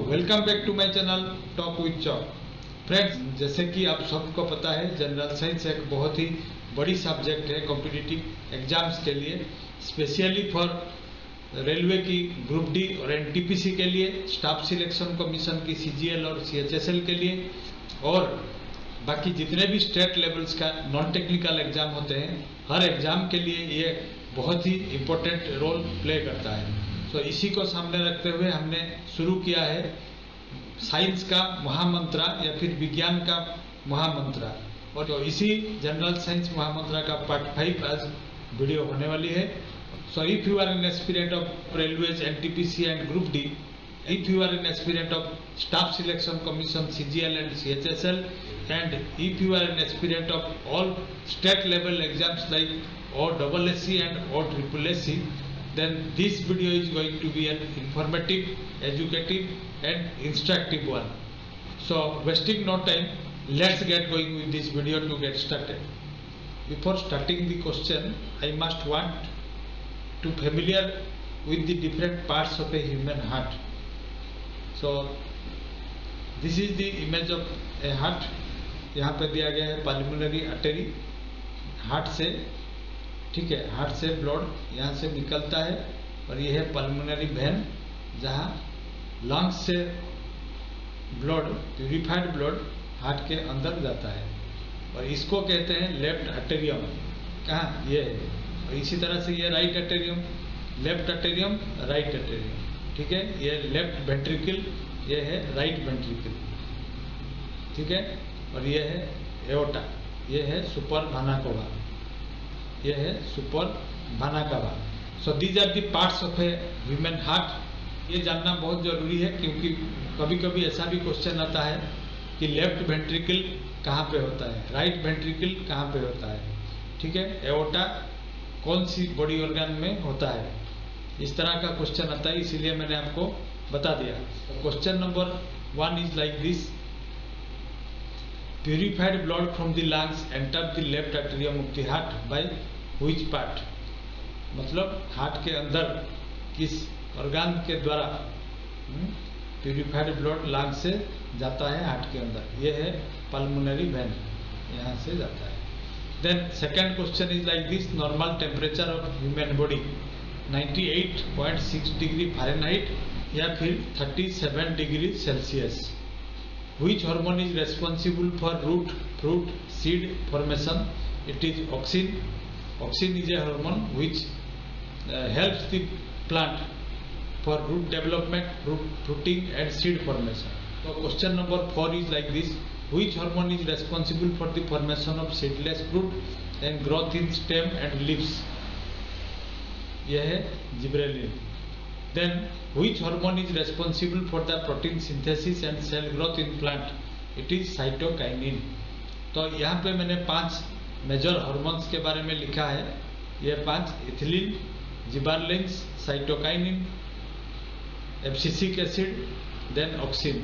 Welcome back to my channel talk with chalk. Friends, जैसे कि आप सबको पता है, जनरल साइंस एक बहुत ही बड़ी सब्जेक्ट है कॉम्पिटिटिव एग्जाम्स के लिए, स्पेशली फॉर रेलवे की ग्रुप डी और एनटीपीसी के लिए, स्टाफ सिलेक्शन कमीशन की सीजीएल और सीएचएसएल के लिए, और बाकी जितने भी स्टेट लेवल्स का नॉन टेक्निकल एग्जाम होते हैं, हर एग्जाम के लिए ये बहुत ही इम्पोर्टेंट रोल प्ले करता है। तो इसी को सामने रखते हुए हमने शुरू किया है साइंस का महामंत्रा या फिर विज्ञान का महामंत्रा, और तो इसी जनरल साइंस महामंत्रा का पार्ट 5 आज वीडियो होने वाली है। So if you are an aspirant of railways NTPC and group D, if you are an aspirant of staff selection commission CGL and CHSL, and if you are an aspirant of all state level exams like OSSC and OSSC, then this video is going to be an informative, educative and instructive one. So wasting no time, let's get going with this video to get started. Before starting the question, I must want to familiar with the different parts of a human heart. So this is the image of a heart. यहाँ पे दिया गया है pulmonary artery, heart से, ठीक है, heart से blood यहाँ से निकलता है, और ये है पल्मोनरी वेन जहाँ लंग्स से ब्लड, प्यूरिफाइड ब्लड हार्ट के अंदर जाता है, और इसको कहते हैं लेफ्ट आर्टेरियम। कहाँ? ये है। और इसी तरह से ये राइट आर्टेरियम, लेफ्ट आर्टेरियम, राइट आर्टेरियम, ठीक है। ये लेफ्ट वेंट्रिकल, ये है राइट वेंट्रिकल, ठीक है। और ये है एओर्टा, ये है सुपर वाना कावा, ये है super vena cava. So these are the parts of a human heart. ये जानना बहुत जरूरी है, क्योंकि कभी कभी ऐसा भी क्वेश्चन आता है कि लेफ्ट वेंट्रिकल कहाँ पे होता है, राइट वेंट्रिकल कहाँ पे होता है, ठीक है, एओर्टा कौन सी बॉडी ऑर्गन में होता है, इस तरह का क्वेश्चन आता है, इसीलिए मैंने आपको बता दिया। Question number 1 is like this: purified blood from the lungs enter the left atrium of the heart by which part? मतलब हार्ट के अंदर किस ऑर्गन के द्वारा प्यूरिफाइड ब्लड लंग से जाता है हार्ट के अंदर? ये है पल्मोनरी वेन, यहाँ से जाता है। Then second question is like this: normal temperature of human body 98.6 degree Fahrenheit या फिर 37 degree Celsius. Which hormone is responsible for root, fruit, seed formation? It is auxin. Auxin is a hormone which helps the plant for root development, fruiting and seed formation. So question number 4 is like this: which hormone is responsible for the formation of seedless fruit and growth in stem and leaves? यह है जिब्रेलिन। Then which hormone is responsible for the protein synthesis and cell growth in plant? It is cytokinin. तो यहाँ पे मैंने 5 major hormones के बारे में लिखा है। ये 5: ethylene, gibberellins, cytokinin, abscisic acid, then auxin.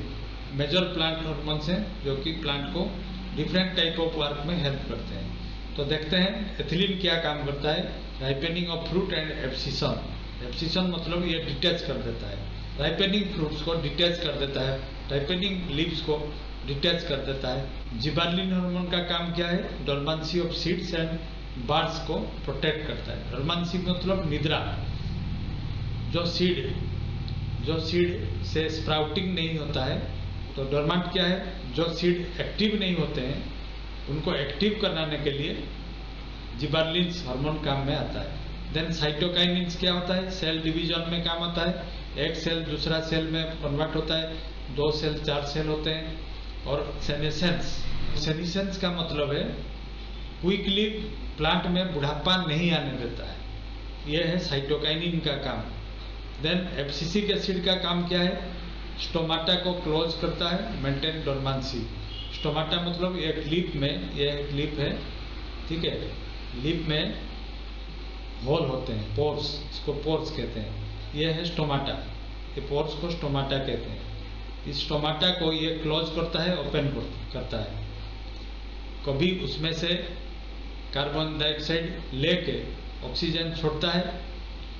Major plant hormones हैं जो कि प्लांट को डिफरेंट टाइप ऑफ वर्क में हेल्प करते हैं। तो देखते हैं एथिलीन क्या काम करता है। Ripening of fruit and abscission. Abscission मतलब ये डिटैच कर देता है, राइपेनिंग फ्रूट्स को डिटैच कर देता है, राइपेनिंग लीव्स को डिटैच कर देता है। जिबरेलिन हार्मोन का काम क्या है? Dormancy of seeds and birds को प्रोटेक्ट करता है। डोरमेंसी मतलब निद्रा, जो सीड से स्प्राउटिंग नहीं होता है। तो डोरमेंट क्या है? जो सीड एक्टिव नहीं होते हैं उनको एक्टिव कराने के लिए जिबरेलिन्स हार्मोन काम में आता है। देन साइटोकाइनिन्स क्या होता है? सेल डिवीजन में काम आता है। एक सेल दूसरा सेल में कन्वर्ट होता है, 2 सेल 4 सेल होते हैं। और सेनेसेंस का मतलब है क्विकली प्लांट में बुढ़ापा नहीं आने देता है, यह है साइटोकाइनिन का काम। देन एब्सिसिक एसिड का काम क्या है? स्टोमाटा को क्लोज करता है, मेंटेन डोरमेंसी। स्टोमाटा मतलब एक लिप में, यह एक लिप है, ठीक है, लिप में होल होते हैं, पोर्स, इसको पोर्स कहते हैं। यह है स्टोमाटा, ये पोर्स को स्टोमाटा कहते हैं। इस स्टोमाटा को ये क्लोज करता है, ओपन करता है। कभी उसमें से कार्बन डाइऑक्साइड लेके ऑक्सीजन छोड़ता है,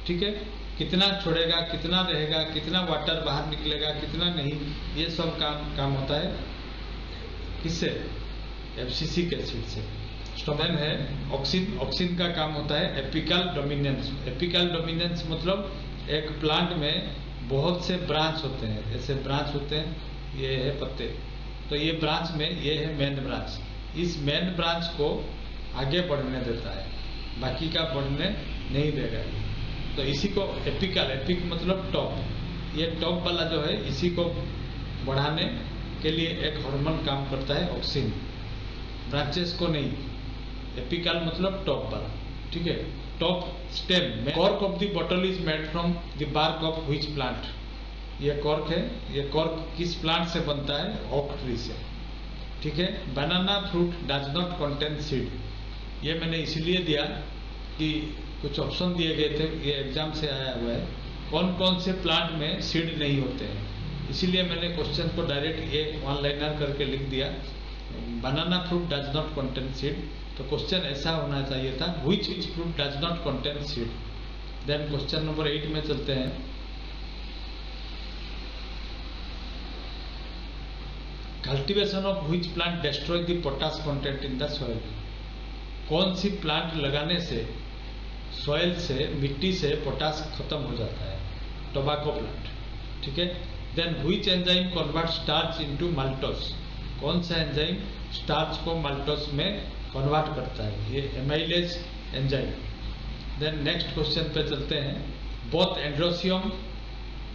ठीक है, कितना छोड़ेगा, कितना रहेगा, कितना वाटर बाहर निकलेगा, कितना नहीं, ये सब काम होता है किससे, एफसीसी के एसिड से। स्टोमेन है ऑक्सिन, ऑक्सिन का काम होता है एपिकल डोमिनेंस। एपिकल डोमिनेंस मतलब एक प्लांट में बहुत से ब्रांच होते हैं, ऐसे ब्रांच होते हैं, ये है पत्ते, तो ये ब्रांच में ये है मेन ब्रांच, इस मेन ब्रांच को आगे बढ़ने देता है, बाकी का बढ़ने नहीं देगा। तो इसी को एपिकल, एपिक मतलब टॉप, ये टॉप वाला जो है इसी को बढ़ाने के लिए एक हार्मोन काम करता है ऑक्सिन, ब्रांचेस को नहीं। एपिकल मतलब टॉप वाला, ठीक है। Top stem, cork of the bottle is made from the bark of which plant, ये कॉर्क है, ये कॉर्क किस प्लांट से बनता है, ओक ट्री से, ठीक है। Banana fruit does not contain seed, ये मैंने इसलिए दिया कि कुछ ऑप्शन दिए गए थे, ये एग्जाम से आया हुआ है, कौन कौन से प्लांट में सीड नहीं होते हैं, इसीलिए मैंने क्वेश्चन को डायरेक्ट ये वन लाइनर करके लिख दिया, banana fruit does not contain seed. तो क्वेश्चन ऐसा होना चाहिए था, which fruit does not contain seed. Then question number 8 में चलते हैं। Cultivation of which plant destroy the potash content in the soil, कौन सी प्लांट लगाने से सॉइल से, मिट्टी से पोटाश खत्म हो जाता है, टोबैको प्लांट, ठीक है। Then which enzyme convert starch into maltose, कौन सा एंजाइम स्टार्च को माल्टोस में कन्वर्ट करता है, ये amylase enzyme. Then next question पे चलते हैं। Both androecium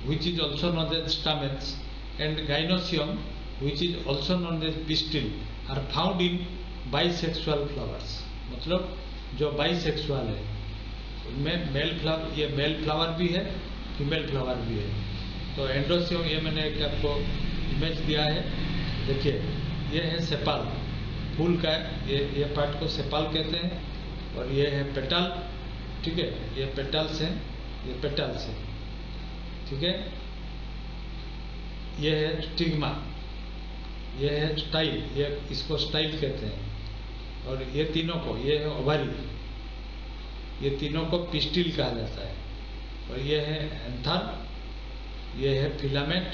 which is also known as stamens and gynoecium which is also known as pistil are found in bisexual flowers, मतलब जो बाइसेक्सुअल है उनमें मेल फ्लावर, ये मेल फ्लावर भी है, फीमेल फ्लावर भी है। तो एंड्रोसियम, ये मैंने एक आपको इमेज दिया है, देखिए ये है सेपाल, फूल का ये पार्ट को सेपाल कहते हैं, और ये है पेटल, ठीक है, ये पेटल्स हैं, ये पेटल्स है, ठीक है। ये है स्टिग्मा, ये है स्टाइल, ये इसको स्टाइल कहते हैं, और ये तीनों को, ये है ओवरी, ये तीनों को पिस्टिल कहा जाता है, और ये है एंथर, ये है फिलामेंट,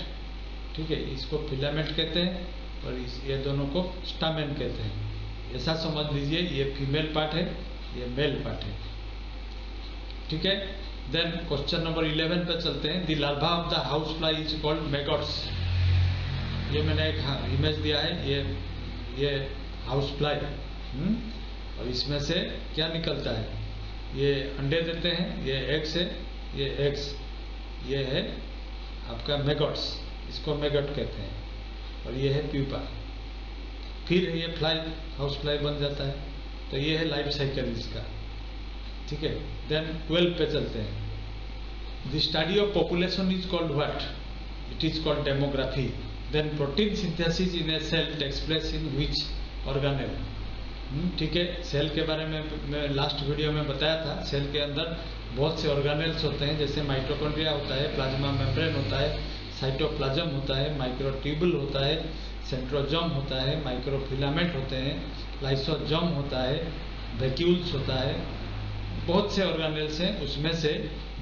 ठीक है, इसको फिलामेंट कहते हैं, और ये दोनों को स्टामेन कहते हैं। ऐसा समझ लीजिए, ये फीमेल पार्ट है, ये मेल पार्ट है, ठीक है। देन क्वेश्चन नंबर 11 पे चलते हैं। The larva of the house fly is called maggots, ये मैंने एक इमेज दिया है, ये हाउस फ्लाई, और इसमें से क्या निकलता है, ये अंडे देते हैं, ये एग्स है, ये एग्स, ये है आपका मैगॉट्स, इसको मैगॉट कहते हैं, और ये है प्यूपा, फिर ये फ्लाई, हाउस फ्लाई बन जाता है। तो ये है लाइफ साइकिल इसका, ठीक है। देन 12 पे चलते हैं। The study of population is called what, it is called demography. Then protein synthesis in a cell takes place in which organelle, ठीक है। सेल के बारे में मैं लास्ट वीडियो में बताया था, सेल के अंदर बहुत से ऑर्गेनेल्स होते हैं, जैसे माइटोकॉन्ड्रिया होता है, प्लाज्मा मेम्ब्रेन होता है, साइटोप्लाज्म होता है, माइक्रोट्यूबुल होता है, सेंट्रोजोम होता है, माइक्रोफिलामेंट होते हैं, लाइसोजोम होता है, वैक्यूल्स होता है, बहुत से ऑर्गेनेल्स हैं, उसमें से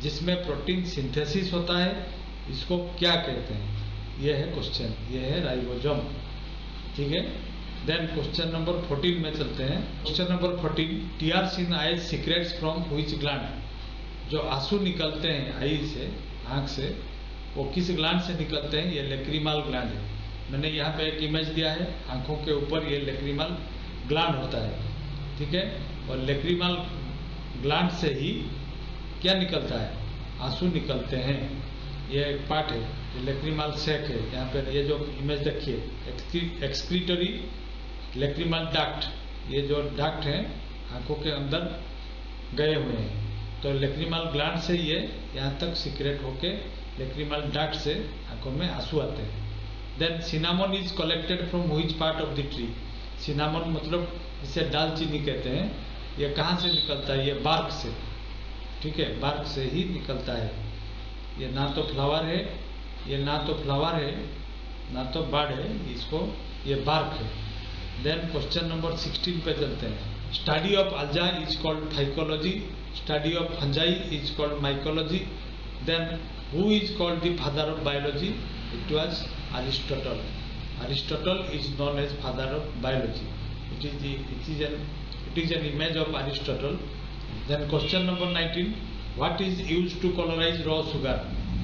जिसमें प्रोटीन सिंथेसिस होता है, इसको क्या कहते हैं, ये है क्वेश्चन, ये है राइबोसोम, ठीक है। देन क्वेश्चन नंबर 14 में चलते हैं। Question number 14, tears in eyes secrets from which gland, जो आंसू निकलते हैं आई से, आंख से, वो किस ग्लैंड से निकलते हैं, ये लेक्रिमल ग्लैंड है। मैंने यहाँ पे एक इमेज दिया है, आंखों के ऊपर ये लेक्रिमल ग्लैंड होता है, ठीक है। और लेक्रिमल ग्लैंड से ही क्या निकलता है, आंसू निकलते हैं, ये एक पार्ट है, ये लेक्रिमल सैक है। यहाँ पे ये जो इमेज देखिए, एक्सक्रीटरी लेक्रिमल डक्ट, ये जो डक्ट है आंखों के अंदर गए हुए हैं, तो लेक्रिमल ग्लैंड से ये यहाँ तक सीक्रेट होके लेक्रिमल डक्ट से आंखों में आंसू आते हैं। Then cinnamon is collected from which part of the tree, cinnamon मतलब इसे दालचीनी कहते हैं, ये कहाँ से निकलता है, ये बार्क से, ठीक है, बार्क से ही निकलता है। ये ना तो फ्लावर है, ये ना तो फ्लावर है, ना तो बर्ड है, इसको ये बार्क है। देन क्वेश्चन नंबर 16 पे चलते हैं। Study of algae is called phycology study of fungi is called mycology. Then who is called the father of biology? It was Aristotle. Aristotle is known as father of biology. It is an image of Aristotle. Then question number 19, what is used to colorize raw sugar?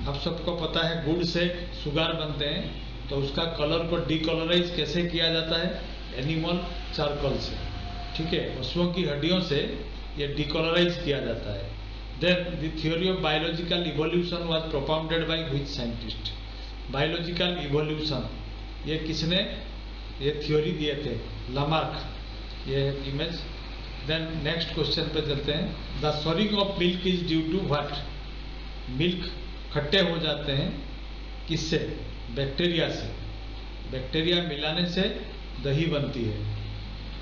आप सबको पता है गुड़ से sugar बनते हैं, तो उसका कलर को डीकलराइज कैसे किया जाता है? एनिमल चारकोल से, ठीक है, पशुओं की हड्डियों से ये डीकलराइज किया जाता है. Then the theory of biological evolution was propounded by which scientist? Biological evolution ये किसने ये थ्योरी दिए थे? लामार्क. ये इमेज. देन नेक्स्ट क्वेश्चन पे चलते हैं. The souring of milk is due to what? Milk खट्टे हो जाते हैं किससे? बैक्टीरिया से. बैक्टीरिया मिलाने से दही बनती है.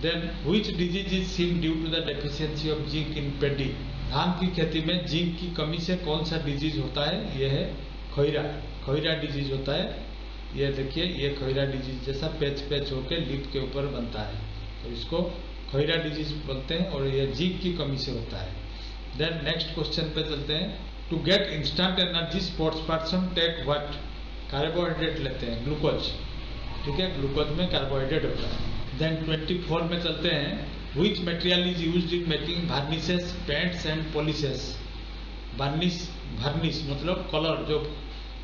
Then which disease is seen due to the deficiency of zinc in paddy? धान की खेती में जिंक की कमी से कौन सा डिजीज होता है? यह है खोइरा. खोइरा डिजीज होता है. ये देखिए, ये खोइरा डिजीज जैसा पैच पैच होकर लीफ के ऊपर बनता है, तो इसको खोइरा डिजीज बोलते हैं और ये जिंक की कमी से होता है. देन नेक्स्ट क्वेश्चन पे चलते हैं. To get instant energy sports person take what? Carbohydrate लेते हैं, ग्लूकोज, ठीक है, ग्लूकोज में कार्बोहाइड्रेट होता है. देन 24 में चलते हैं. Which material is used in making varnishes, paints and polishes? Varnish मतलब कलर, जो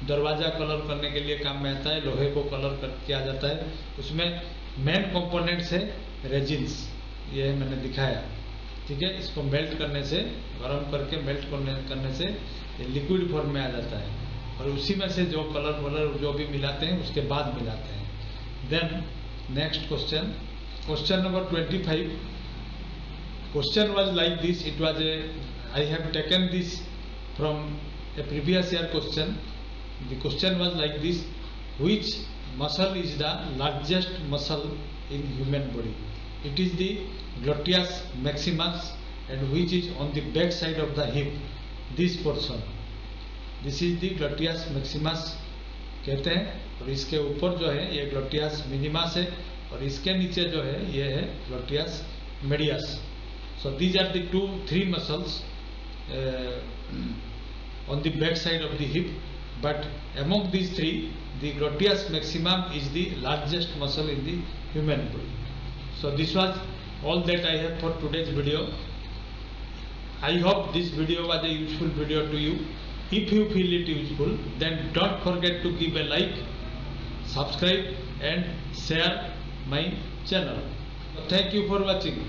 दरवाजा कलर करने के लिए काम में आता है, लोहे को कलर किया जाता है, उसमें मेन कंपोनेंट्स है रेजिन्स. ये मैंने दिखाया, ठीक है. इसको मेल्ट करने से, गर्म करके मेल्ट करने से ये लिक्विड फॉर्म में आ जाता है, और उसी में से जो कलर जो भी मिलाते हैं उसके बाद मिलाते हैं. Then next question number 25. Question was like this. It was I have taken this from a previous year question. The question was like this: which muscle is the largest muscle in human body? It is the gluteus maximus, and which is on the back side of the hip. This portion, this is the gluteus maximus कहते हैं, और इसके ऊपर जो है ये gluteus minimus है, और इसके नीचे जो है ये है gluteus medius. So these are the 3 muscles on the back side of the hip, but among these 3 the gluteus maximum is the largest muscle in the human body. So this was all that I have for today's video. I hope this video was a useful video to you. If you feel it useful, then don't forget to give a like, subscribe and share my channel. Thank you for watching.